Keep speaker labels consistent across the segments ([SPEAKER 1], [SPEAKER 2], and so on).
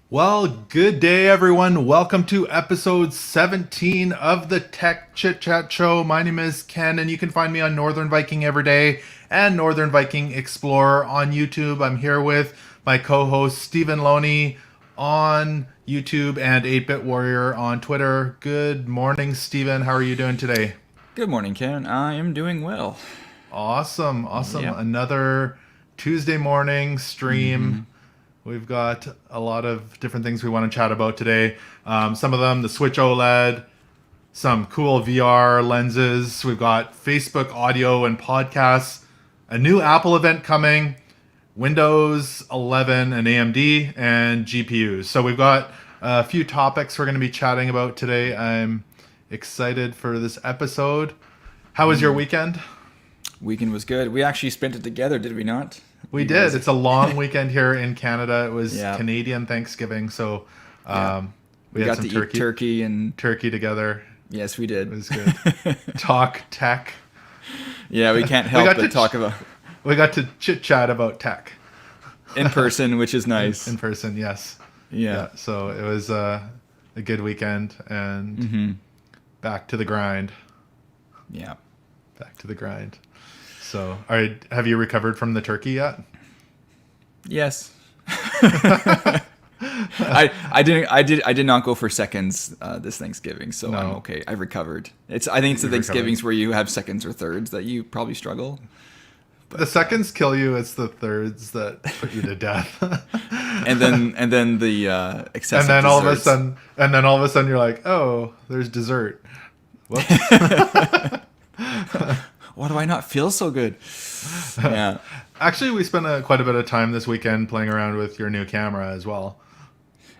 [SPEAKER 1] Well, good day, everyone. Welcome to episode 17 of the Tech ChitChat Show. My name is Ken, and you can find me on Northern Viking Everyday and Northern Viking Explorer on YouTube. I'm here with my co-host Stephen Loney on YouTube and 8-Bit Warrior on Twitter. Good morning, Stephen. How are you doing today?
[SPEAKER 2] Good morning, Ken. I am doing well.
[SPEAKER 1] Awesome.
[SPEAKER 2] Yep.
[SPEAKER 1] Another Tuesday morning stream. We've got a lot of different things we want to chat about today. Some of them, the Switch OLED, some cool VR lenses. We've got Facebook audio and podcasts, a new Apple event coming, Windows 11 and AMD, and GPUs. So we've got a few topics we're going to be chatting about today. I'm excited for this episode. How was your weekend?
[SPEAKER 2] Weekend was good. We actually spent it together, did we not?
[SPEAKER 1] We
[SPEAKER 2] You
[SPEAKER 1] did.
[SPEAKER 2] guys-
[SPEAKER 1] It's a long weekend here in Canada. It was
[SPEAKER 2] Yeah.
[SPEAKER 1] Canadian Thanksgiving, so
[SPEAKER 2] Yeah.
[SPEAKER 1] we
[SPEAKER 2] got
[SPEAKER 1] had some
[SPEAKER 2] to eat turkey and
[SPEAKER 1] turkey together.
[SPEAKER 2] yes, we did.
[SPEAKER 1] It was good. Talk tech.
[SPEAKER 2] Yeah, we can't help but talk about
[SPEAKER 1] We got to chit chat about tech
[SPEAKER 2] in person, which is nice.
[SPEAKER 1] in person. Yes.
[SPEAKER 2] Yeah.
[SPEAKER 1] So it was a good weekend, and back to the grind.
[SPEAKER 2] Yeah.
[SPEAKER 1] Back to the grind. So, have you recovered from the turkey yet?
[SPEAKER 2] Yes. I did not go for seconds this Thanksgiving, so
[SPEAKER 1] No.
[SPEAKER 2] I'm okay. I recovered. I think it's the
[SPEAKER 1] You
[SPEAKER 2] Thanksgivings where you have seconds or thirds that you probably struggle.
[SPEAKER 1] The seconds kill you. It's the thirds that put you to death.
[SPEAKER 2] And then the excessive
[SPEAKER 1] and then all of a
[SPEAKER 2] desserts.
[SPEAKER 1] sudden you're like, oh, there's dessert. Whoops.
[SPEAKER 2] Why do I not feel so good? Yeah.
[SPEAKER 1] Actually, we spent quite a bit of time this weekend playing around with your new camera as well.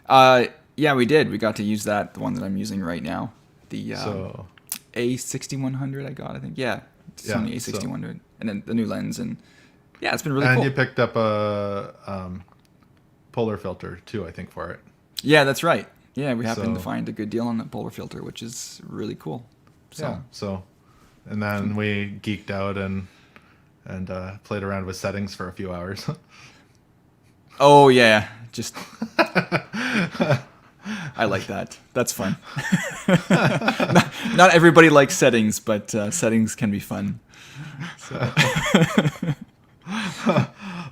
[SPEAKER 2] Yeah, we did. We got to use that, the one that I'm using right now. The
[SPEAKER 1] So
[SPEAKER 2] A6100 I got, I think. Yeah.
[SPEAKER 1] Yeah,
[SPEAKER 2] Sony A6100. And then the new lens. And yeah, it's been really
[SPEAKER 1] and
[SPEAKER 2] cool.
[SPEAKER 1] you picked up a polar filter too, I think, for it.
[SPEAKER 2] Yeah, that's right. Yeah, we happened to
[SPEAKER 1] So-
[SPEAKER 2] find a good deal on that polar filter, which is really cool. So,
[SPEAKER 1] Yeah. So, and then we geeked out and played around with settings for a few hours.
[SPEAKER 2] oh, yeah. Just. I like that. That's fun. not everybody likes settings, but settings can be fun. So.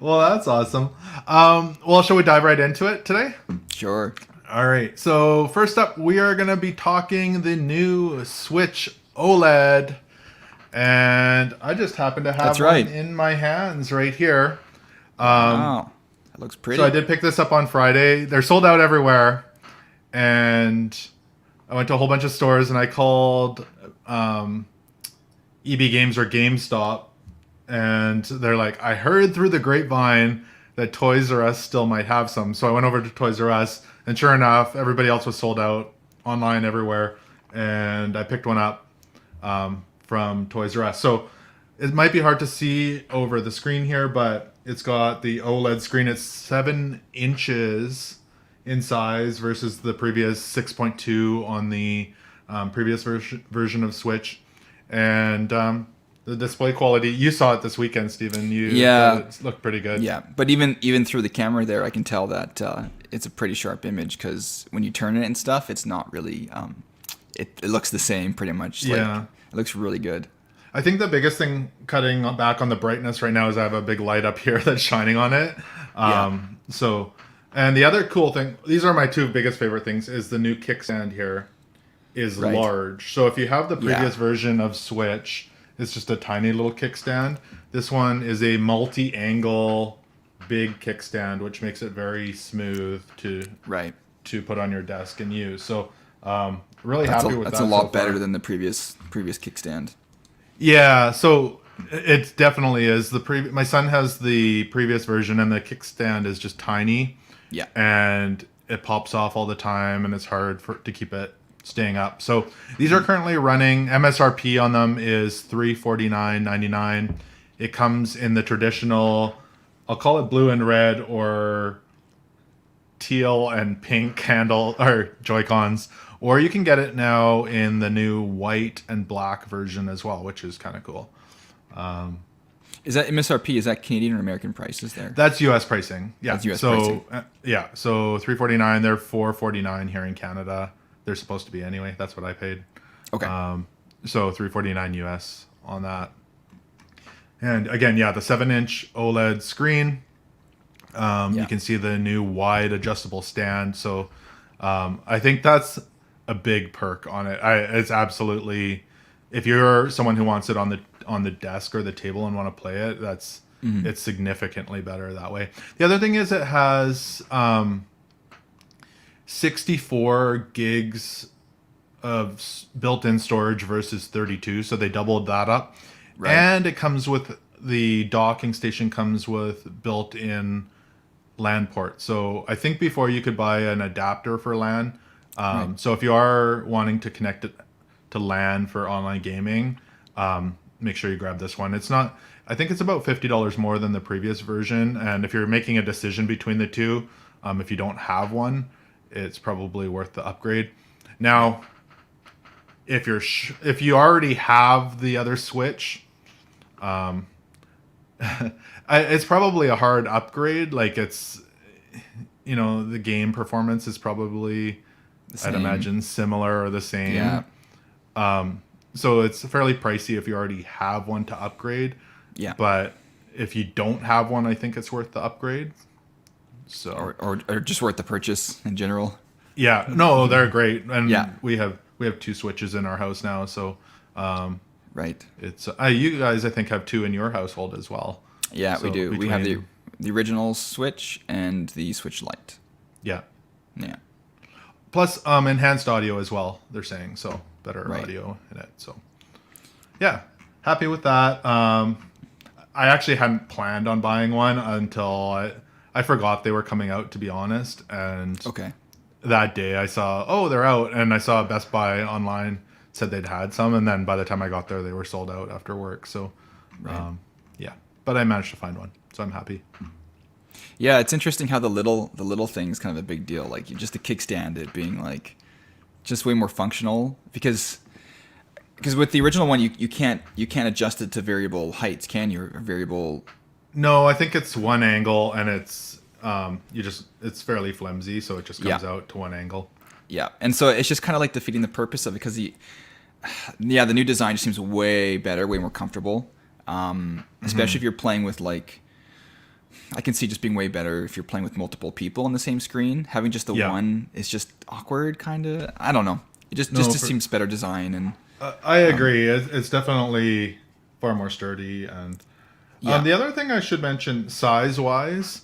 [SPEAKER 1] Well, that's awesome. Well, shall we dive right into it today?
[SPEAKER 2] Sure.
[SPEAKER 1] All right. So first up, we are going to be talking the new Switch OLED, and I just happen to have
[SPEAKER 2] That's right.
[SPEAKER 1] one in my hands right here.
[SPEAKER 2] Wow. That looks pretty.
[SPEAKER 1] So I did pick this up on Friday. They're sold out everywhere, and I went to a whole bunch of stores and I called EB Games or GameStop, and they're like, I heard through the grapevine that Toys R Us still might have some. So I went over to Toys R Us, and sure enough, everybody else was sold out online everywhere, and I picked one up from Toys R Us. So it might be hard to see over the screen here, but it's got the OLED screen. It's 7 inches in size versus the previous 6.2 on the previous version of Switch. And the display quality, you saw it this weekend, Stephen.
[SPEAKER 2] Yeah.
[SPEAKER 1] It looked pretty good.
[SPEAKER 2] Yeah, but even through the camera there, I can tell that it's a pretty sharp image because when you turn it and stuff, it's not really. It looks the same pretty much.
[SPEAKER 1] Yeah.
[SPEAKER 2] Like, it looks really good.
[SPEAKER 1] I think the biggest thing cutting back on the brightness right now is I have a big light up here that's shining on it. So, and the other cool thing, these are my two biggest favorite things, is the new kickstand here is
[SPEAKER 2] Right.
[SPEAKER 1] large. So if you have the previous
[SPEAKER 2] Yeah.
[SPEAKER 1] version of Switch, it's just a tiny little kickstand. This one is a multi-angle big kickstand, which makes it very smooth
[SPEAKER 2] Right.
[SPEAKER 1] to put on your desk and use. So really
[SPEAKER 2] That's
[SPEAKER 1] happy
[SPEAKER 2] a,
[SPEAKER 1] with
[SPEAKER 2] that's
[SPEAKER 1] that
[SPEAKER 2] a
[SPEAKER 1] so
[SPEAKER 2] lot better
[SPEAKER 1] far.
[SPEAKER 2] than the previous kickstand.
[SPEAKER 1] Yeah, so it definitely is. My son has the previous version, and the kickstand is just tiny,
[SPEAKER 2] Yeah.
[SPEAKER 1] and it pops off all the time, and it's hard to keep it staying up. So these are currently running. MSRP on them is $349.99. It comes in the traditional, I'll call it blue and red, or teal and pink handle or Joy-Cons, or you can get it now in the new white and black version as well, which is kind of cool.
[SPEAKER 2] Is that MSRP? Is that Canadian or American prices there?
[SPEAKER 1] That's US pricing. Yeah.
[SPEAKER 2] That's US
[SPEAKER 1] so,
[SPEAKER 2] pricing.
[SPEAKER 1] Yeah. So $349. They're $449 here in Canada. They're supposed to be anyway. That's what I paid.
[SPEAKER 2] Okay.
[SPEAKER 1] So $349 US on that. And again, yeah, the 7-inch OLED screen. You can see the new wide adjustable stand. So I think that's a big perk on it. It's absolutely, if you're someone who wants it on the desk or the table and want to play it, it's significantly better that way. The other thing is it has 64 gigs of built-in storage versus 32, so they doubled that up. Right. And it comes with, the docking station comes with built-in LAN port. So I think before you could buy an adapter for LAN. Right. So if you are wanting to connect it to LAN for online gaming, make sure you grab this one. It's not, I think it's about $50 more than the previous version. And if you're making a decision between the two, if you don't have one, it's probably worth the upgrade. Now, if you already have the other Switch, it's probably a hard upgrade. Like it's, the game performance is probably, I'd imagine, similar or the same.
[SPEAKER 2] Yeah.
[SPEAKER 1] So it's fairly pricey if you already have one to upgrade.
[SPEAKER 2] Yeah. But
[SPEAKER 1] if you don't have one, I think it's worth the upgrade. So
[SPEAKER 2] or just worth the purchase in general.
[SPEAKER 1] Yeah. No, they're great, and we have 2 Switches in our house now. So
[SPEAKER 2] right.
[SPEAKER 1] It's you guys, I think, have 2 in your household as well.
[SPEAKER 2] Yeah, so we do. We have the original Switch and the Switch Lite.
[SPEAKER 1] Yeah.
[SPEAKER 2] Yeah.
[SPEAKER 1] Plus enhanced audio as well, they're saying, so better audio in it. So yeah, happy with that. I actually hadn't planned on buying one until I forgot they were coming out, to be honest. And that day I saw, they're out, and I saw Best Buy online said they'd had some, and then by the time I got there, they were sold out after work. So yeah, but I managed to find one, so I'm happy.
[SPEAKER 2] Yeah, it's interesting how the little thing's kind of a big deal. Like just the kickstand, it being like just way more functional, because with the original one you can't adjust it to variable heights, can you? Or variable.
[SPEAKER 1] No, I think it's one angle, and it's it's fairly flimsy, so it just comes out to one angle.
[SPEAKER 2] Yeah, and so it's just kind of like defeating the purpose of it, because the new design just seems way better, way more comfortable. Especially if you're playing with, like, I can see just being way better if you're playing with multiple people on the same screen. Having just the one is just awkward, kind of. I don't know. It just seems better design. And
[SPEAKER 1] I agree. It's definitely far more sturdy. And the other thing I should mention, size-wise,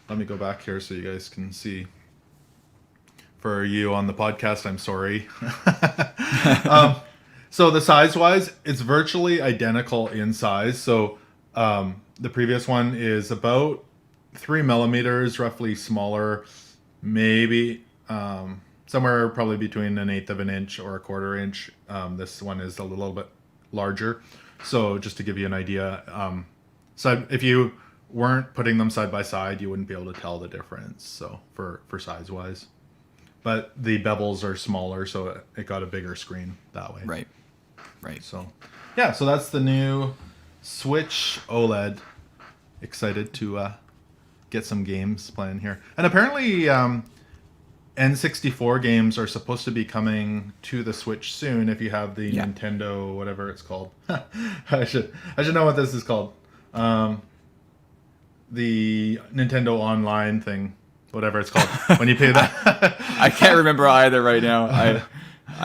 [SPEAKER 1] let me go back here so you guys can see. For you on the podcast, I'm sorry. So the size-wise, it's virtually identical in size. So the previous one is about 3 millimeters, roughly smaller, maybe somewhere probably between 1/8 of an inch or 1/4 inch. This one is a little bit larger. So just to give you an idea, so if you weren't putting them side by side, you wouldn't be able to tell the difference. So for size-wise. But the bevels are smaller, so it got a bigger screen that way.
[SPEAKER 2] Right.
[SPEAKER 1] So, yeah, so that's the new Switch OLED. Excited to get some games playing here. And apparently N64 games are supposed to be coming to the Switch soon if you have the Nintendo, whatever it's called. I should know what this is called. The Nintendo Online thing. Whatever it's called, when you pay that.
[SPEAKER 2] I can't remember either right now. I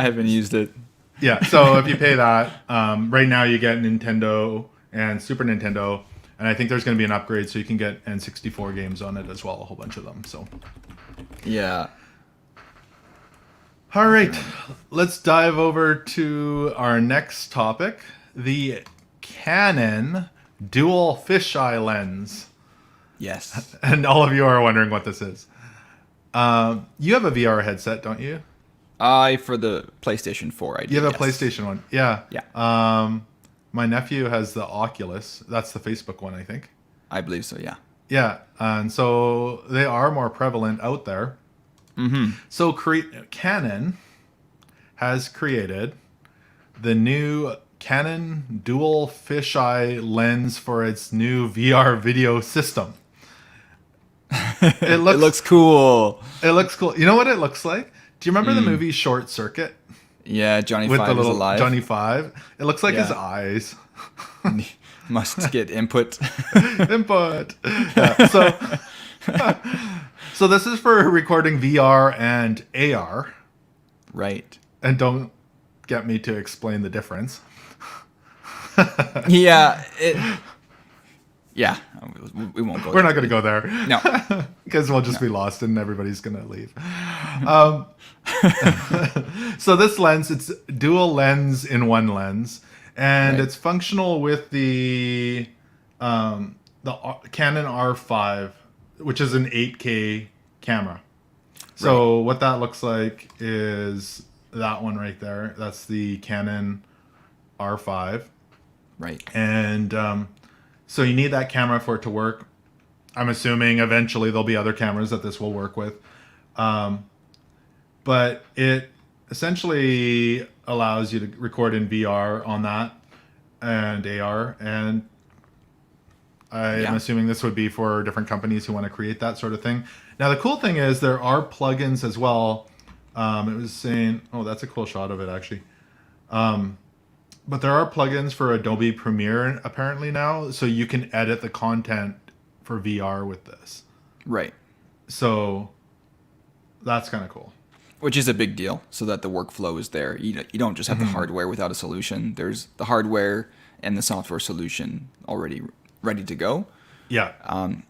[SPEAKER 2] haven't used it.
[SPEAKER 1] Yeah, so if you pay that, right now you get Nintendo and Super Nintendo, and I think there's going to be an upgrade so you can get N64 games on it as well, a whole bunch of them. So
[SPEAKER 2] yeah.
[SPEAKER 1] All right, let's dive over to our next topic, the Canon dual fisheye lens.
[SPEAKER 2] Yes.
[SPEAKER 1] And all of you are wondering what this is. You have a VR headset, don't you?
[SPEAKER 2] For the PlayStation 4, I do.
[SPEAKER 1] You have a PlayStation one. Yeah.
[SPEAKER 2] Yeah.
[SPEAKER 1] My nephew has the Oculus. That's the Facebook one, I think.
[SPEAKER 2] I believe so, yeah.
[SPEAKER 1] Yeah. And so they are more prevalent out there.
[SPEAKER 2] Mm-hmm.
[SPEAKER 1] So Canon has created the new Canon dual fisheye lens for its new VR video system.
[SPEAKER 2] It looks cool.
[SPEAKER 1] It looks cool. You know what it looks like? Do you remember the movie Short Circuit
[SPEAKER 2] Yeah, Johnny
[SPEAKER 1] with
[SPEAKER 2] Five
[SPEAKER 1] the
[SPEAKER 2] is
[SPEAKER 1] little
[SPEAKER 2] alive.
[SPEAKER 1] Johnny Five? It looks like his
[SPEAKER 2] Yeah.
[SPEAKER 1] eyes.
[SPEAKER 2] Must get input.
[SPEAKER 1] Input. Yeah, so this is for recording VR and AR.
[SPEAKER 2] Right.
[SPEAKER 1] And don't get me to explain the difference.
[SPEAKER 2] Yeah. Yeah. We won't go.
[SPEAKER 1] We're not going to go there.
[SPEAKER 2] No.
[SPEAKER 1] Because we'll just be lost and everybody's going to leave. So this lens, it's dual lens in one lens. And
[SPEAKER 2] Right.
[SPEAKER 1] it's functional with the Canon R5, which is an 8K camera. So what that looks like is that one right there. That's the Canon R5.
[SPEAKER 2] Right.
[SPEAKER 1] And so you need that camera for it to work. I'm assuming eventually there'll be other cameras that this will work with. But it essentially allows you to record in VR on that and AR. And I am assuming this would be for different companies who want to create that sort of thing. Now, the cool thing is there are plugins as well. It was saying, oh, that's a cool shot of it, actually. But there are plugins for Adobe Premiere apparently now, so you can edit the content for VR with this.
[SPEAKER 2] Right.
[SPEAKER 1] So that's kind of cool.
[SPEAKER 2] Which is a big deal, so that the workflow is there. You don't just have the hardware without a solution. There's the hardware and the software solution already ready to go.
[SPEAKER 1] Yeah.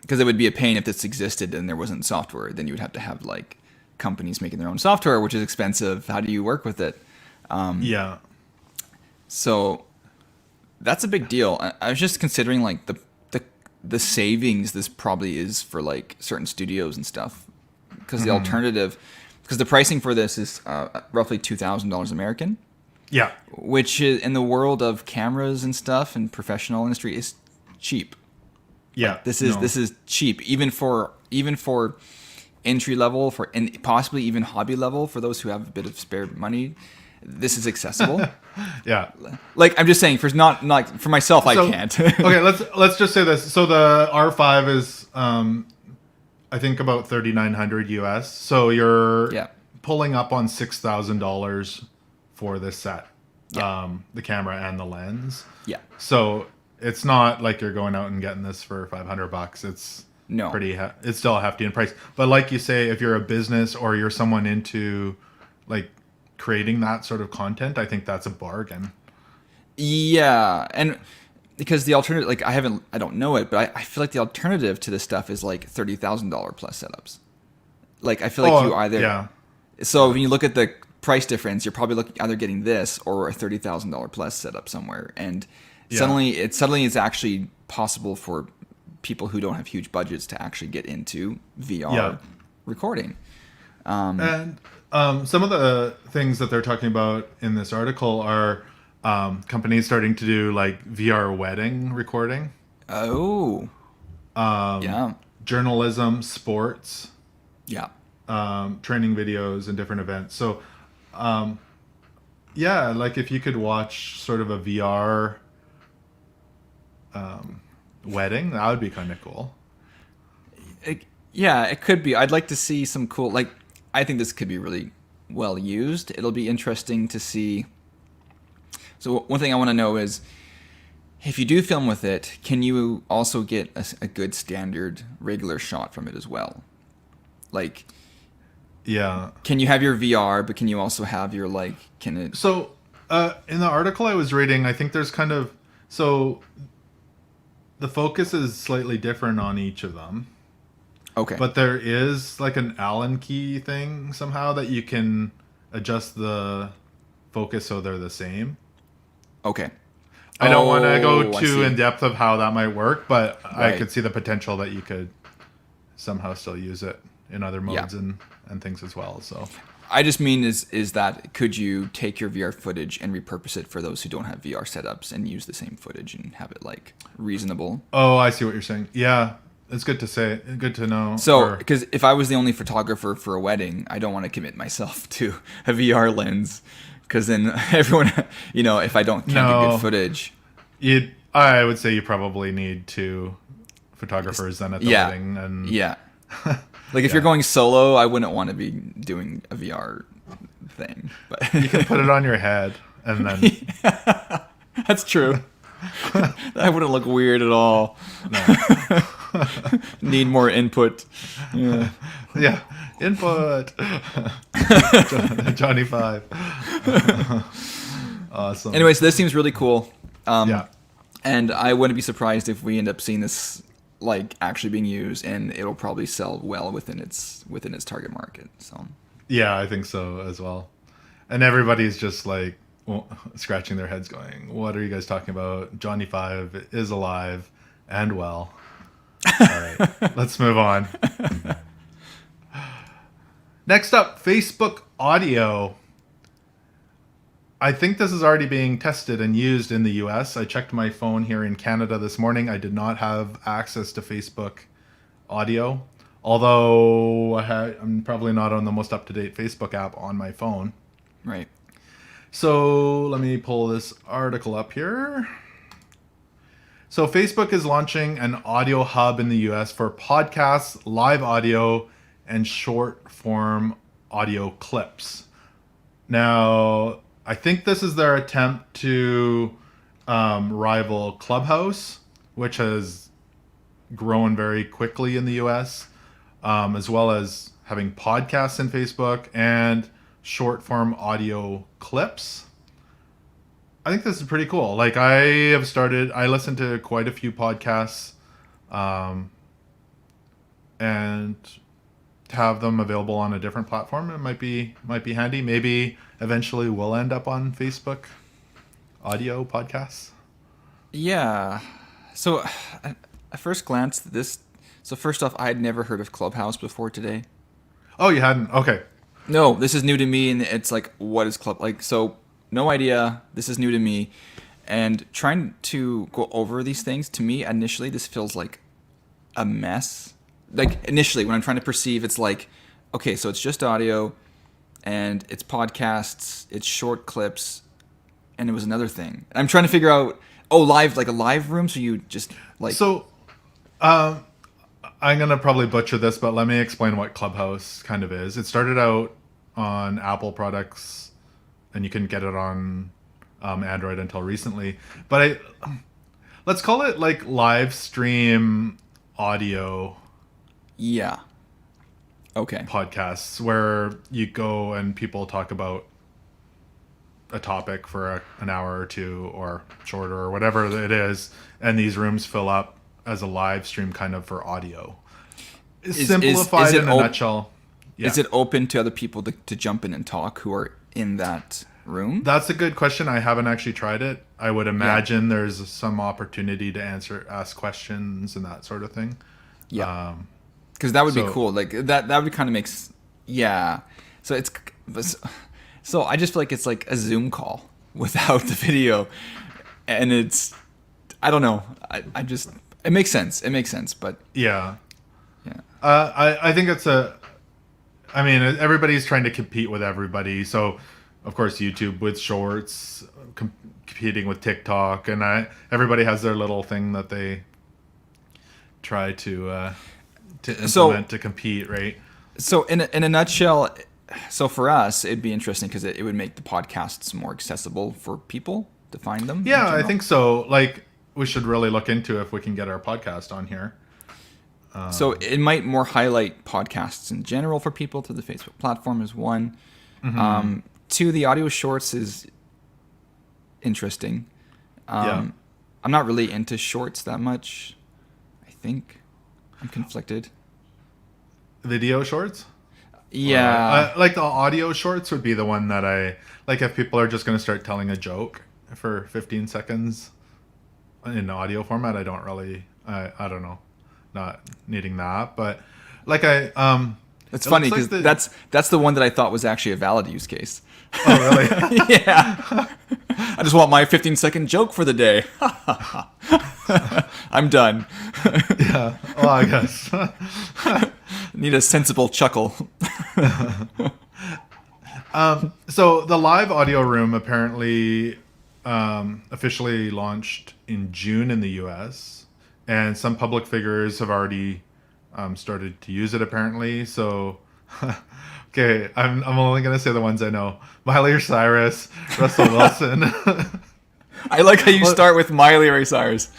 [SPEAKER 2] Because it would be a pain if this existed and there wasn't software. Then you would have to have like companies making their own software, which is expensive. How do you work with it?
[SPEAKER 1] Yeah.
[SPEAKER 2] So that's a big deal. I was just considering like the savings this probably is for like certain studios and stuff, because the alternative, because the pricing for this is roughly $2,000 American,
[SPEAKER 1] Yeah.
[SPEAKER 2] which is, in the world of cameras and stuff and professional industry, is cheap.
[SPEAKER 1] Yeah.
[SPEAKER 2] This is cheap, even for entry level, and possibly even hobby level for those who have a bit of spare money. This is accessible.
[SPEAKER 1] Yeah.
[SPEAKER 2] Like, I'm just saying, for not for myself, I
[SPEAKER 1] So-
[SPEAKER 2] can't.
[SPEAKER 1] Okay, let's just say this. So the R5 is I think about $3,900 US. So you're
[SPEAKER 2] Yeah.
[SPEAKER 1] pulling up on $6,000 for this set. The camera and the lens.
[SPEAKER 2] Yeah.
[SPEAKER 1] So it's not like you're going out and getting this for $500. It's
[SPEAKER 2] No.
[SPEAKER 1] it's still hefty in price. But like you say, if you're a business or you're someone into like creating that sort of content, I think that's a bargain.
[SPEAKER 2] Yeah, and because the alternative, like I don't know it, but I feel like the alternative to this stuff is like $30,000 plus setups. Like I feel like you either.
[SPEAKER 1] Yeah.
[SPEAKER 2] So when you look at the price difference, you're probably either getting this or a $30,000 plus setup somewhere, and suddenly it's actually possible for people who don't have huge budgets to actually get into VR recording.
[SPEAKER 1] And some of the things that they're talking about in this article are companies starting to do like VR wedding recording,
[SPEAKER 2] Oh. Yeah.
[SPEAKER 1] journalism, sports,
[SPEAKER 2] Yeah.
[SPEAKER 1] training videos, and different events. So, yeah, like if you could watch sort of a VR wedding, that would be kind of cool.
[SPEAKER 2] Yeah, it could be. I'd like to see some cool, like, I think this could be really well used. It'll be interesting to see. So one thing I want to know is, if you do film with it, can you also get a good standard regular shot from it as well? Like,
[SPEAKER 1] Yeah.
[SPEAKER 2] can you have your VR, but can you also have your, like, can it...
[SPEAKER 1] So, in the article I was reading, I think there's kind of, so the focus is slightly different on each of them.
[SPEAKER 2] Okay.
[SPEAKER 1] But there is like an Allen key thing somehow that you can adjust the focus so they're the same.
[SPEAKER 2] Okay.
[SPEAKER 1] I don't want to go
[SPEAKER 2] I
[SPEAKER 1] too
[SPEAKER 2] see.
[SPEAKER 1] in depth of how that might work, but I
[SPEAKER 2] Right.
[SPEAKER 1] could see the potential that you could somehow still use it in other modes and things as well. So
[SPEAKER 2] I just mean is that could you take your VR footage and repurpose it for those who don't have VR setups and use the same footage and have it like reasonable?
[SPEAKER 1] oh, I see what you're saying. Yeah, it's good to say. Good to know.
[SPEAKER 2] So,
[SPEAKER 1] Or-
[SPEAKER 2] because if I was the only photographer for a wedding, I don't want to commit myself to a VR lens Because then everyone, if I can't get
[SPEAKER 1] No.
[SPEAKER 2] good footage.
[SPEAKER 1] I would say you probably need 2 photographers then at the wedding. And
[SPEAKER 2] Yeah. Like if you're going solo, I wouldn't want to be doing a VR thing. But
[SPEAKER 1] you can put it on your head and then
[SPEAKER 2] that's true. That wouldn't look weird at all.
[SPEAKER 1] no.
[SPEAKER 2] Need more input. Yeah.
[SPEAKER 1] Yeah, input. Johnny 5. Awesome.
[SPEAKER 2] Anyways, this seems really cool.
[SPEAKER 1] Yeah.
[SPEAKER 2] And I wouldn't be surprised if we end up seeing this like actually being used, and it'll probably sell well within its target market. So
[SPEAKER 1] Yeah, I think so as well. And everybody's just like scratching their heads going, what are you guys talking about? Johnny 5 is alive and well. All right, let's move on. Next up, Facebook audio. I think this is already being tested and used in the US. I checked my phone here in Canada this morning. I did not have access to Facebook audio, although I'm probably not on the most up-to-date Facebook app on my phone.
[SPEAKER 2] right.
[SPEAKER 1] So let me pull this article up here. So Facebook is launching an audio hub in the US for podcasts, live audio, and short form audio clips. Now, I think this is their attempt to rival Clubhouse, which has grown very quickly in the US, as well as having podcasts in Facebook and short form audio clips. I think this is pretty cool. Like I listen to quite a few podcasts, and to have them available on a different platform, it might be handy. Maybe eventually we'll end up on Facebook audio podcasts.
[SPEAKER 2] Yeah. So at first glance, so first off, I had never heard of Clubhouse before today.
[SPEAKER 1] Oh, you hadn't? Okay.
[SPEAKER 2] No, this is new to me, and it's like, what is Club? Like, so no idea. This is new to me, and trying to go over these things, to me, initially, this feels like a mess. Like initially, when I'm trying to perceive, it's like, okay, so it's just audio, and it's podcasts, it's short clips, and it was another thing. I'm trying to figure out, live, like a live room, so you just like.
[SPEAKER 1] So, I'm going to probably butcher this, but let me explain what Clubhouse kind of is. It started out on Apple products, and you couldn't get it on Android until recently. But let's call it like live stream audio.
[SPEAKER 2] Yeah. Okay.
[SPEAKER 1] Podcasts where you go and people talk about a topic for an hour or two or shorter or whatever it is, and these rooms fill up as a live stream kind of for audio. Simplified in a nutshell. Yeah.
[SPEAKER 2] Is it open to other people to jump in and talk who are in that room?
[SPEAKER 1] That's a good question. I haven't actually tried it. I would imagine there's some opportunity to ask questions and that sort of thing.
[SPEAKER 2] Yeah. Because that would be cool. Like that would kind of makes, yeah. So so I just feel like it's like a Zoom call without the video, and it's, I don't know. It makes sense. It makes sense, but
[SPEAKER 1] yeah.
[SPEAKER 2] I
[SPEAKER 1] think everybody's trying to compete with everybody. So, of course, YouTube with shorts, competing with TikTok, and everybody has their little thing that they try to implement to compete, right?
[SPEAKER 2] So, in a nutshell, so for us, it'd be interesting because it would make the podcasts more accessible for people to find them.
[SPEAKER 1] Yeah, I think so. Like, we should really look into if we can get our podcast on here.
[SPEAKER 2] So it might more highlight podcasts in general for people through the Facebook platform is one. Mm-hmm. Two, the audio shorts is interesting. I'm not really into shorts that much. I think I'm conflicted.
[SPEAKER 1] Video shorts?
[SPEAKER 2] Yeah.
[SPEAKER 1] Like the audio shorts would be the one that I like if people are just going to start telling a joke for 15 seconds in audio format. I don't really, I don't know. Not needing that, but like
[SPEAKER 2] it's funny because that's the one that I thought was actually a valid use case.
[SPEAKER 1] Oh really?
[SPEAKER 2] Yeah. I just want my 15-second joke for the day. I'm done.
[SPEAKER 1] Yeah. Well, I guess.
[SPEAKER 2] Need a sensible chuckle.
[SPEAKER 1] So the live audio room apparently officially launched in June in the U.S. and some public figures have already started to use it apparently. So, okay, I'm only gonna say the ones I know: Miley Cyrus, Russell Wilson.
[SPEAKER 2] I like how you start with Miley Ray Cyrus.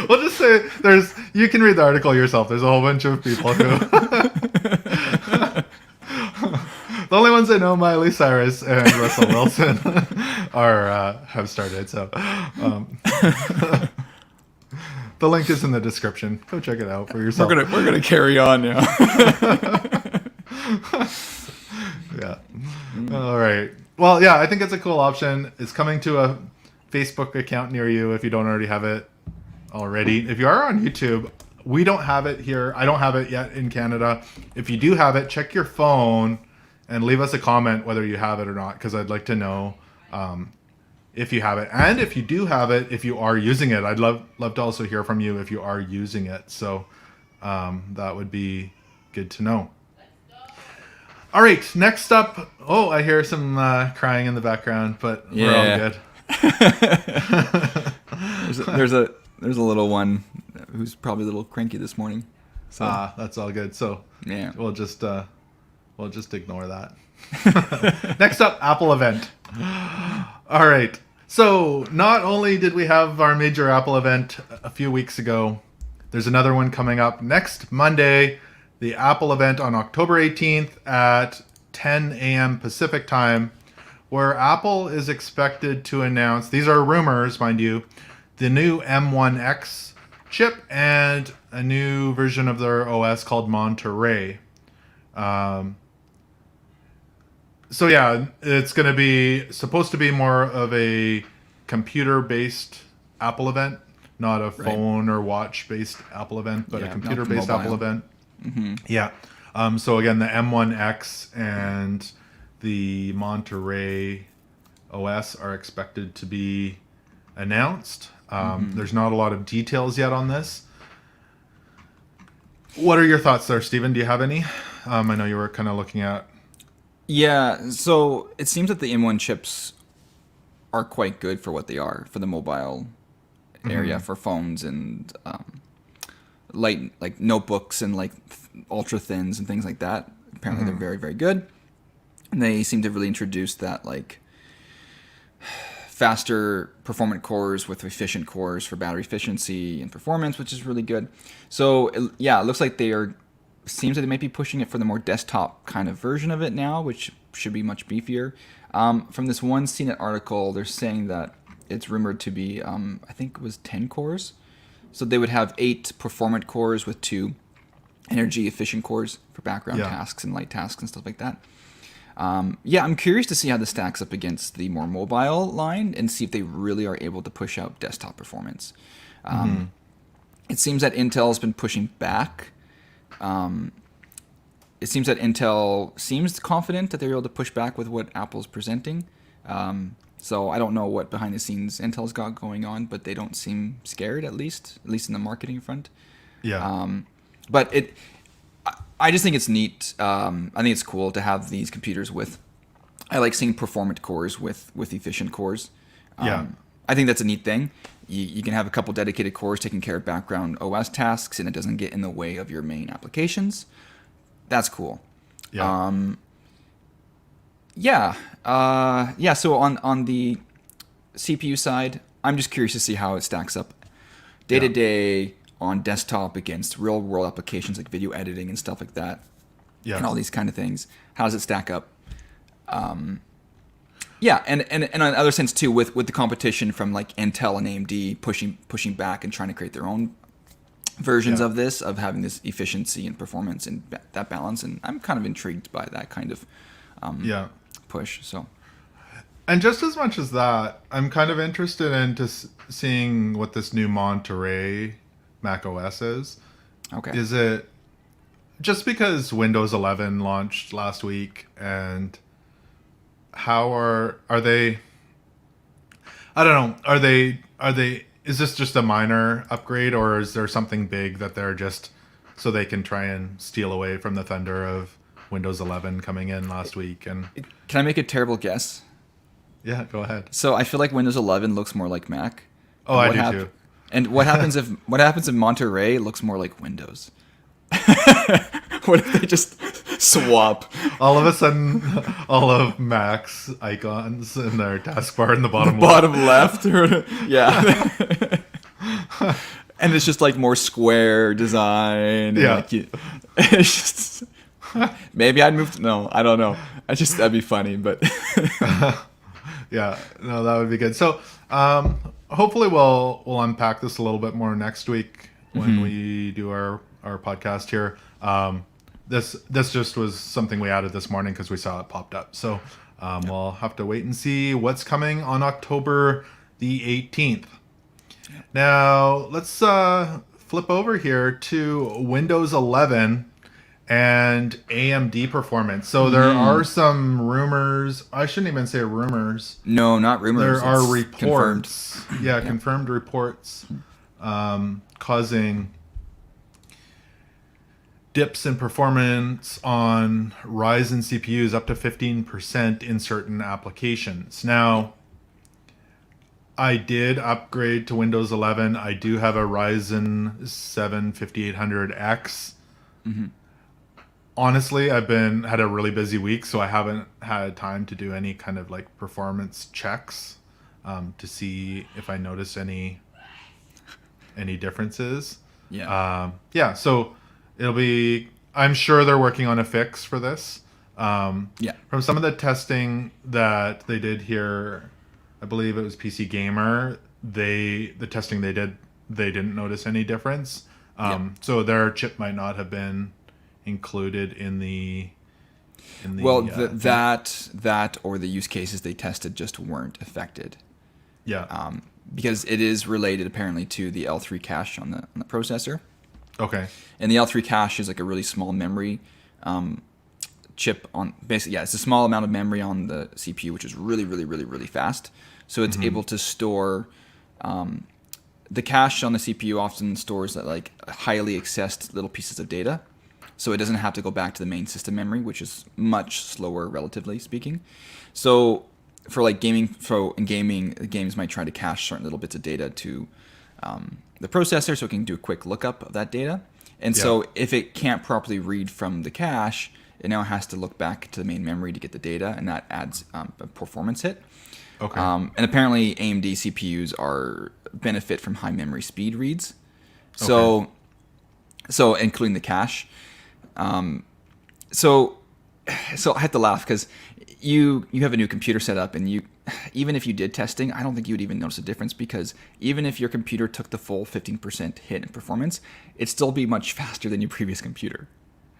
[SPEAKER 1] We'll just say there's. You can read the article yourself. There's a whole bunch of people who. The only ones I know, Miley Cyrus and Russell Wilson, are have started. So, the link is in the description. Go check it out for yourself.
[SPEAKER 2] We're gonna carry on now.
[SPEAKER 1] Yeah. All right. Well, yeah, I think it's a cool option. It's coming to a Facebook account near you if you don't already have it already. If you are on YouTube, we don't have it here. I don't have it yet in Canada. If you do have it, check your phone and leave us a comment whether you have it or not, because I'd like to know if you have it. And if you do have it, if you are using it, I'd love to also hear from you if you are using it. So that would be good to know. All right, next up. Oh, I hear some crying in the background, but we're all good.
[SPEAKER 2] There's a little one who's probably a little cranky this morning. So
[SPEAKER 1] that's all good. So
[SPEAKER 2] yeah,
[SPEAKER 1] we'll just ignore that. Next up, Apple event. All right. So not only did we have our major Apple event a few weeks ago, there's another one coming up next Monday. The Apple event on October 18th at 10 a.m. Pacific time, where Apple is expected to announce, these are rumors, mind you, the new M1X chip and a new version of their OS called Monterey. So yeah, it's going to be supposed to be more of a computer-based Apple event, not a phone or watch-based Apple event, but a computer-based Apple event. Mm-hmm. Yeah. So again, the M1X and the Monterey OS are expected to be announced. There's not a lot of details yet on this. What are your thoughts there, Stephen? Do you have any? I know you were kind of looking at.
[SPEAKER 2] Yeah, so it seems that the M1 chips are quite good for what they are for the mobile area, for phones and light, like notebooks and like ultra thins and things like that. Apparently they're very, very good. And they seem to really introduce that like faster performant cores with efficient cores for battery efficiency and performance, which is really good. So it looks like seems like they might be pushing it for the more desktop kind of version of it now, which should be much beefier. From this one CNET article, they're saying that it's rumored to be, I think it was 10 cores. So they would have 8 performant cores with 2 energy efficient cores for background tasks and light tasks and stuff like that. I'm curious to see how this stacks up against the more mobile line and see if they really are able to push out desktop performance. It seems that Intel has been pushing back. It seems that Intel seems confident that they're able to push back with what Apple's presenting. So I don't know what behind the scenes Intel's got going on, but they don't seem scared, at least in the marketing front. Yeah. But I just think it's neat. I think it's cool to have these computers with. I like seeing performant cores with efficient cores. I think that's a neat thing. You can have a couple dedicated cores taking care of background OS tasks, and it doesn't get in the way of your main applications. That's cool. So on the CPU side, I'm just curious to see how it stacks up day to day on desktop against real world applications like video editing and stuff like that. And all these kind of things. How does it stack up? And in another sense too, with the competition from like Intel and AMD pushing back and trying to create their own versions of this, of having this efficiency and performance and that balance. And I'm kind of intrigued by that kind of push. So,
[SPEAKER 1] and just as much as that, I'm kind of interested into seeing what this new Monterey Mac OS is.
[SPEAKER 2] Okay.
[SPEAKER 1] Is it just because Windows 11 launched last week, and how are they? I don't know. Are they? Is this just a minor upgrade, or is there something big that they're just so they can try and steal away from the thunder of Windows 11 coming in last week, and
[SPEAKER 2] Can I make a terrible guess?
[SPEAKER 1] yeah, go ahead.
[SPEAKER 2] So I feel like Windows 11 looks more like Mac.
[SPEAKER 1] Oh,
[SPEAKER 2] And
[SPEAKER 1] I
[SPEAKER 2] what
[SPEAKER 1] do too.
[SPEAKER 2] And what happens if Monterey looks more like Windows? What if they just swap?
[SPEAKER 1] All of a sudden, all of Mac's icons in their taskbar in the bottom
[SPEAKER 2] Bottom left, yeah. And it's just like more square design. And
[SPEAKER 1] Yeah.
[SPEAKER 2] like it's just maybe I'd move. No, I don't know. That'd be funny, but
[SPEAKER 1] Yeah, no, that would be good. So, hopefully, we'll unpack this a little bit more next week when we do our podcast here. This just was something we added this morning because we saw it popped up. So, we'll have to wait and see what's coming on October the 18th. Now, let's flip over here to Windows 11 and AMD performance. So there are some rumors. I shouldn't even say rumors.
[SPEAKER 2] no, not rumors.
[SPEAKER 1] There are
[SPEAKER 2] it's
[SPEAKER 1] reports. Yeah, confirmed reports causing dips in performance on Ryzen CPUs up to 15% in certain applications. Now, I did upgrade to Windows 11. I do have a Ryzen 7 5800X. Honestly, I've had a really busy week, so I haven't had time to do any kind of like performance checks to see if I notice any differences.
[SPEAKER 2] Yeah.
[SPEAKER 1] So it'll be. I'm sure they're working on a fix for this.
[SPEAKER 2] Yeah.
[SPEAKER 1] From some of the testing that they did here, I believe it was PC Gamer. The testing they did, they didn't notice any difference. So their chip might not have been included in the
[SPEAKER 2] that or the use cases they tested just weren't affected. Because it is related apparently to the L3 cache on the processor.
[SPEAKER 1] Okay.
[SPEAKER 2] And the L3 cache is like a really small memory chip on basically, yeah, it's a small amount of memory on the CPU, which is really, really, really, really fast. So it's able to store the cache on the CPU often stores that like highly accessed little pieces of data. So it doesn't have to go back to the main system memory, which is much slower, relatively speaking. So for like gaming, games might try to cache certain little bits of data to the processor, so it can do a quick lookup of that data. And so if it can't properly read from the cache, it now has to look back to the main memory to get the data, and that adds a performance hit.
[SPEAKER 1] Okay.
[SPEAKER 2] And apparently AMD CPUs benefit from high memory speed reads. So including the cache. So I had to laugh because you have a new computer set up, and even if you did testing, I don't think you would even notice a difference, because even if your computer took the full 15% hit in performance, it'd still be much faster than your previous computer.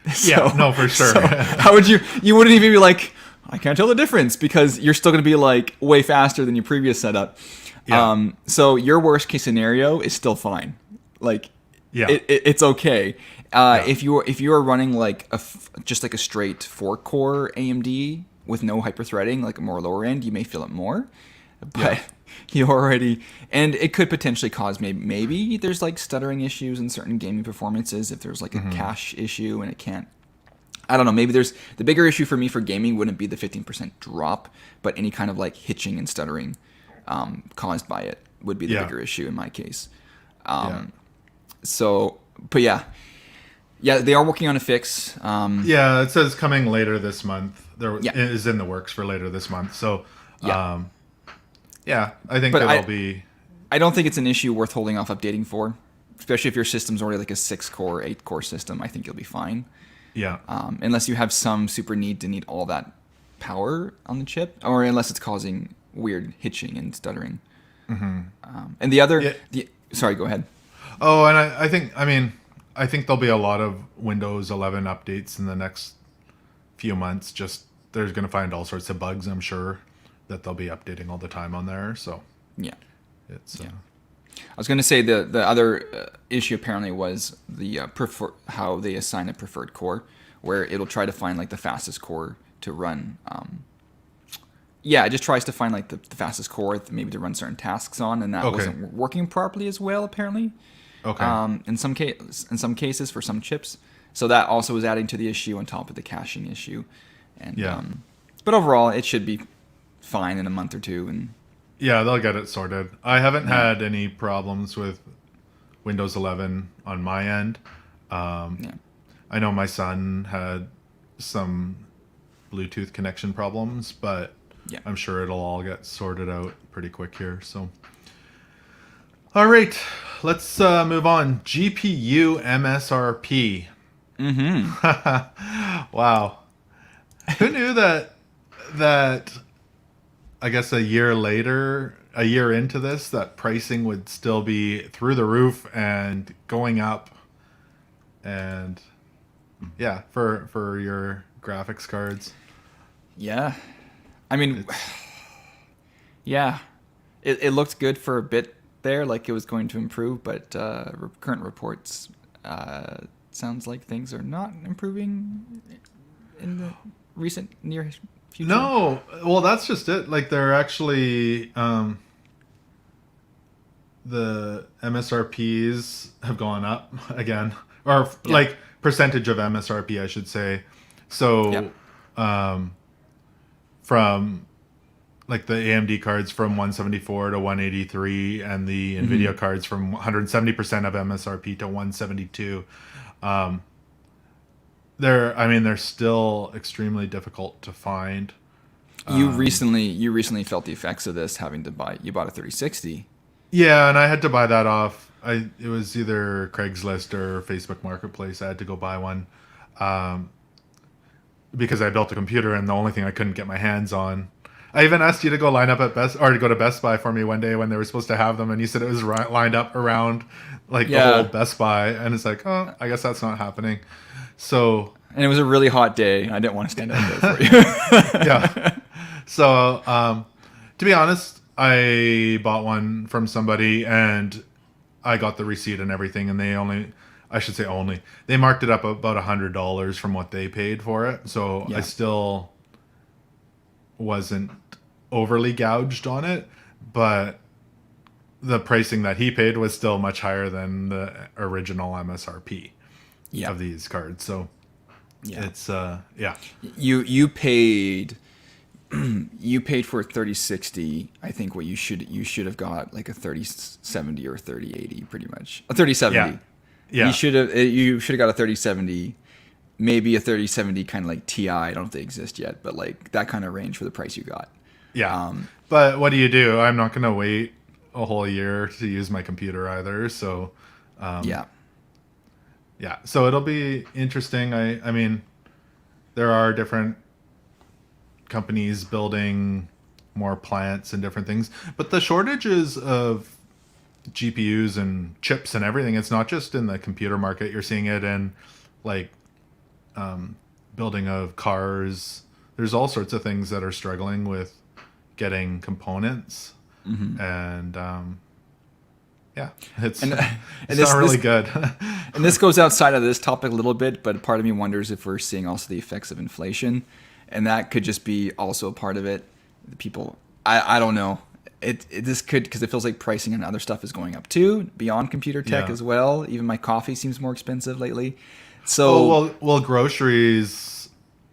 [SPEAKER 1] For sure.
[SPEAKER 2] So how would you wouldn't even be like, I can't tell the difference, because you're still going to be like way faster than your previous setup.
[SPEAKER 1] Yeah.
[SPEAKER 2] So your worst case scenario is still fine. Like, it's okay. If you are running like just like a straight 4-core AMD with no hyperthreading, like a more lower end, you may feel it more. But and it could potentially cause maybe there's like stuttering issues in certain gaming performances if there's like a cache issue and it can't. I don't know. Maybe there's the bigger issue for me for gaming wouldn't be the 15% drop, but any kind of like hitching and stuttering caused by it would be the bigger issue in my case. So, but yeah, they are working on a fix.
[SPEAKER 1] It says coming later this month. It is in the works for later this month. So, I think it'll be.
[SPEAKER 2] I don't think it's an issue worth holding off updating for, especially if your system's already like a 6-core, 8-core system. I think you'll be fine.
[SPEAKER 1] Yeah.
[SPEAKER 2] Unless you have some super need to need all that power on the chip, or unless it's causing weird hitching and stuttering. And the other, sorry, go ahead.
[SPEAKER 1] Oh, and I think there'll be a lot of Windows 11 updates in the next few months. Just there's going to find all sorts of bugs, I'm sure, that they'll be updating all the time on there. So it's.
[SPEAKER 2] I was going to say the other issue apparently was the how they assign a preferred core, where it'll try to find like the fastest core to run. It just tries to find like the fastest core maybe to run certain tasks on, and that wasn't working properly as well apparently.
[SPEAKER 1] Okay.
[SPEAKER 2] In some cases for some chips. So that also was adding to the issue on top of the caching issue. And
[SPEAKER 1] Yeah.
[SPEAKER 2] but overall, it should be fine in a month or two. And
[SPEAKER 1] Yeah, they'll get it sorted. I haven't had any problems with Windows 11 on my end.
[SPEAKER 2] yeah.
[SPEAKER 1] I know my son had some Bluetooth connection problems, but
[SPEAKER 2] Yeah.
[SPEAKER 1] I'm sure it'll all get sorted out pretty quick here. So, all right, let's move on. GPU MSRP.
[SPEAKER 2] Mm-hmm.
[SPEAKER 1] Wow, who knew that? I guess a year into this, that pricing would still be through the roof and going up. And yeah, for your graphics cards.
[SPEAKER 2] Yeah. I mean, yeah, it looked good for a bit there, like it was going to improve, but current reports sounds like things are not improving in the recent near future.
[SPEAKER 1] No, well, that's just it. Like they're actually the MSRPs have gone up again, or like percentage of MSRP, I should say. So from like the AMD cards from 174 to 183, and the NVIDIA cards from 170% of MSRP to 172. They're still extremely difficult to find.
[SPEAKER 2] You recently felt the effects of this, having to you bought a 3060.
[SPEAKER 1] Yeah, and I had to buy that off. It was either Craigslist or Facebook Marketplace. I had to go buy one because I built a computer, and the only thing I couldn't get my hands on. I even asked you to go line up at to go to Best Buy for me one day when they were supposed to have them, and you said it was lined up around like the whole Best Buy, and it's like, oh, I guess that's not happening. So,
[SPEAKER 2] and it was a really hot day. I didn't want to stand out there for you.
[SPEAKER 1] Yeah. So, to be honest, I bought one from somebody, and I got the receipt and everything, and they marked it up about $100 from what they paid for it. So I still wasn't overly gouged on it, but the pricing that he paid was still much higher than the original MSRP of these cards. So it's
[SPEAKER 2] you paid for a 3060. I think what you should have got like a 3070 or 3080, pretty much a 3070. You should have got a 3070, maybe a 3070 kind of like Ti. I don't know if they exist yet, but like that kind of range for the price you got.
[SPEAKER 1] Yeah. But what do you do? I'm not going to wait a whole year to use my computer either. So, so it'll be interesting. I mean, there are different companies building more plants and different things, but the shortages of GPUs and chips and everything, it's not just in the computer market. You're seeing it in like building of cars. There's all sorts of things that are struggling with getting components, and it's not really good.
[SPEAKER 2] And this goes outside of this topic a little bit, but part of me wonders if we're seeing also the effects of inflation, and that could just be also a part of it. The people, I don't know. This could, because it feels like pricing on other stuff is going up too, beyond computer tech as well. Even my coffee seems more expensive lately. So
[SPEAKER 1] well, groceries.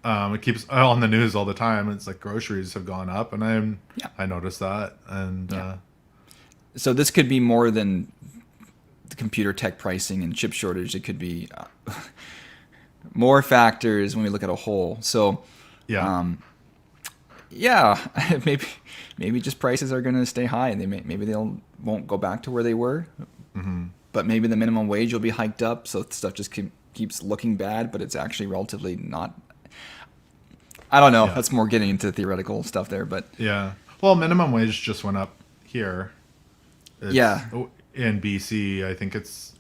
[SPEAKER 1] It keeps on the news all the time. It's like groceries have gone up, and I noticed that, and
[SPEAKER 2] so this could be more than the computer tech pricing and chip shortage. It could be more factors when we look at a whole. So maybe just prices are going to stay high, and maybe won't go back to where they were. But maybe the minimum wage will be hiked up, so stuff just keeps looking bad, but it's actually relatively not. I don't know. That's more getting into theoretical stuff there, but
[SPEAKER 1] well, minimum wage just went up here.
[SPEAKER 2] In
[SPEAKER 1] BC, I think it's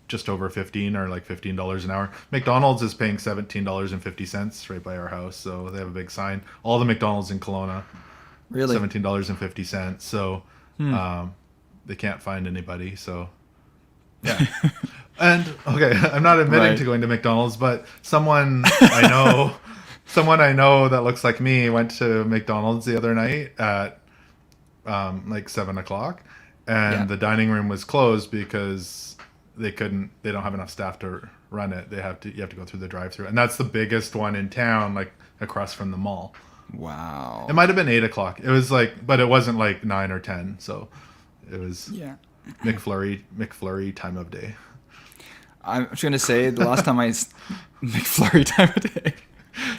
[SPEAKER 1] just over 15 or like $15 an hour. McDonald's is paying $17.50 right by our house, so they have a big sign. All the McDonald's in Kelowna,
[SPEAKER 2] really,
[SPEAKER 1] $17.50. So they can't find anybody. So and okay, I'm not admitting to going to McDonald's, but someone I know that looks like me went to McDonald's the other night at like 7:00, and the dining room was closed because they don't have enough staff to run it. You have to go through the drive-through, and that's the biggest one in town, like across from the mall.
[SPEAKER 2] Wow.
[SPEAKER 1] It might have been 8 o'clock. It was like, but it wasn't like 9 or 10. So it was McFlurry time of day.
[SPEAKER 2] I'm just gonna say the last time McFlurry time of day.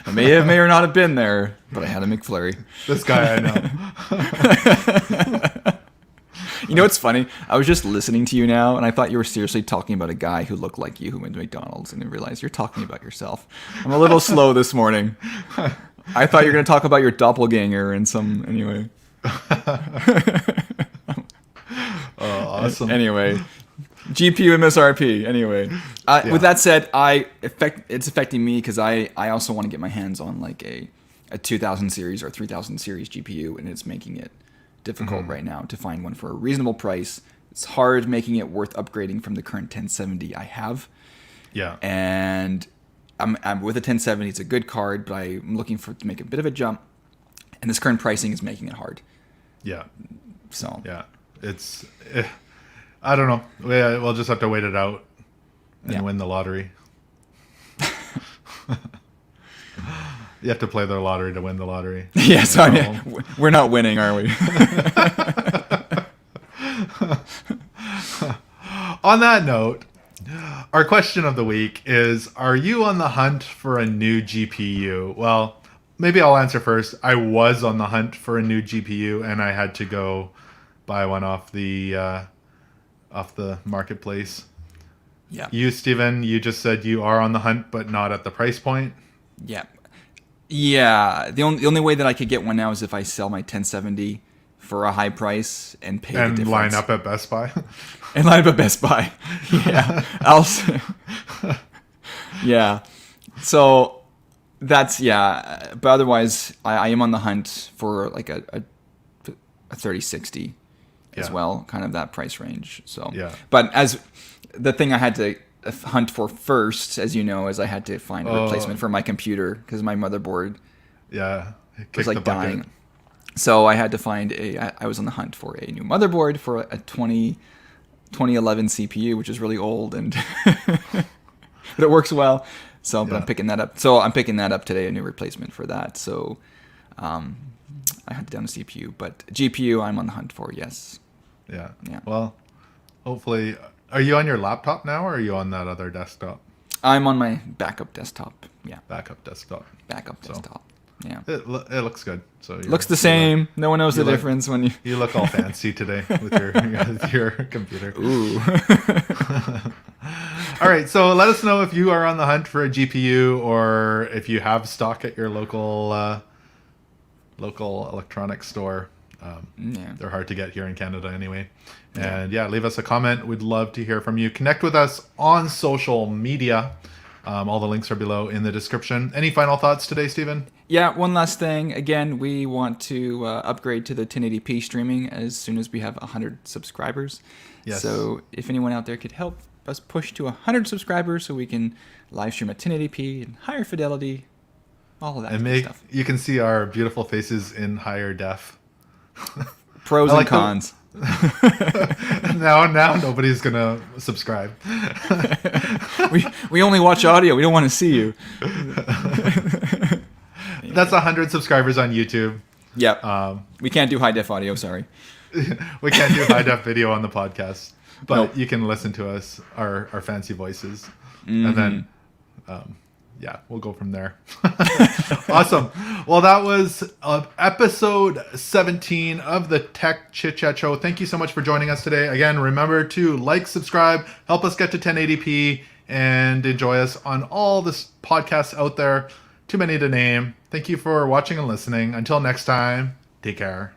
[SPEAKER 2] I may or not have been there, but I had a McFlurry.
[SPEAKER 1] This guy I know.
[SPEAKER 2] You know what's funny? I was just listening to you now, and I thought you were seriously talking about a guy who looked like you who went to McDonald's, and I realized you're talking about yourself. I'm a little slow this morning. I thought you were going to talk about your doppelganger and some... Anyway.
[SPEAKER 1] Oh, awesome.
[SPEAKER 2] Anyway. GPU MSRP. Anyway. With that said, it's affecting me because I also want to get my hands on like a 2000 series or 3000 series GPU, and it's making it difficult right now to find one for a reasonable price. It's hard making it worth upgrading from the current 1070 I have.
[SPEAKER 1] Yeah.
[SPEAKER 2] And I'm with a 1070. It's a good card, but I'm looking to make a bit of a jump. And this current pricing is making it hard.
[SPEAKER 1] Yeah.
[SPEAKER 2] So.
[SPEAKER 1] Yeah. I don't know. We'll just have to wait it out and win the lottery. You have to play the lottery to win the lottery.
[SPEAKER 2] Yes, we're not winning, are we?
[SPEAKER 1] On that note, our question of the week is, are you on the hunt for a new GPU? Well, maybe I'll answer first. I was on the hunt for a new GPU, and I had to go buy one off the marketplace.
[SPEAKER 2] Yeah.
[SPEAKER 1] You, Steven, you just said you are on the hunt, but not at the price point.
[SPEAKER 2] Yeah. Yeah, the only way that I could get one now is if I sell my 1070 for a high price and pay the difference.
[SPEAKER 1] And line up at Best Buy.
[SPEAKER 2] And line up at Best Buy. Yeah. Yeah. So that's, but otherwise I am on the hunt for like a 3060 as well, kind of that price range. So, but as the thing I had to hunt for first, as you know, is I had to find a replacement for my computer because my motherboard was like dying. So I had to find I was on the hunt for a new motherboard for a 2011 CPU, which is really old, and but it works well. So, but I'm picking that up. So I'm picking that up today, a new replacement for that. So I hunted down a CPU, but GPU I'm on the hunt for. Yes.
[SPEAKER 1] Yeah. Well, hopefully. Are you on your laptop now, or are you on that other desktop?
[SPEAKER 2] I'm on my backup desktop. Yeah.
[SPEAKER 1] Backup desstop.
[SPEAKER 2] Yeah.
[SPEAKER 1] It looks good. So
[SPEAKER 2] looks the same. No one knows the difference when you.
[SPEAKER 1] You look all fancy today with your computer.
[SPEAKER 2] Ooh.
[SPEAKER 1] All right. So let us know if you are on the hunt for a GPU, or if you have stock at your local electronics store. They're hard to get here in Canada anyway. And leave us a comment. We'd love to hear from you. Connect with us on social media. All the links are below in the description. Any final thoughts today, Stephen?
[SPEAKER 2] Yeah, one last thing. Again, we want to upgrade to the 1080p streaming as soon as we have 100 subscribers.
[SPEAKER 1] Yes.
[SPEAKER 2] So if anyone out there could help us push to 100 subscribers so we can live stream at 1080p and higher fidelity, all of that
[SPEAKER 1] and
[SPEAKER 2] kind of stuff.
[SPEAKER 1] You can see our beautiful faces in higher def.
[SPEAKER 2] Pros and cons.
[SPEAKER 1] Now nobody's gonna subscribe.
[SPEAKER 2] we only watch audio. We don't want to see you.
[SPEAKER 1] That's 100 subscribers on YouTube.
[SPEAKER 2] Yep. We can't do high def audio. Sorry.
[SPEAKER 1] We can't do high def video on the podcast, but you can listen to us, our fancy voices, and then. We'll go from there. Awesome. Well, that was episode 17 of the Tech ChitChat Show. Thank you so much for joining us today. Again, remember to like, subscribe, help us get to 1080p, and enjoy us on all the podcasts out there. Too many to name. Thank you for watching and listening. Until next time, take care.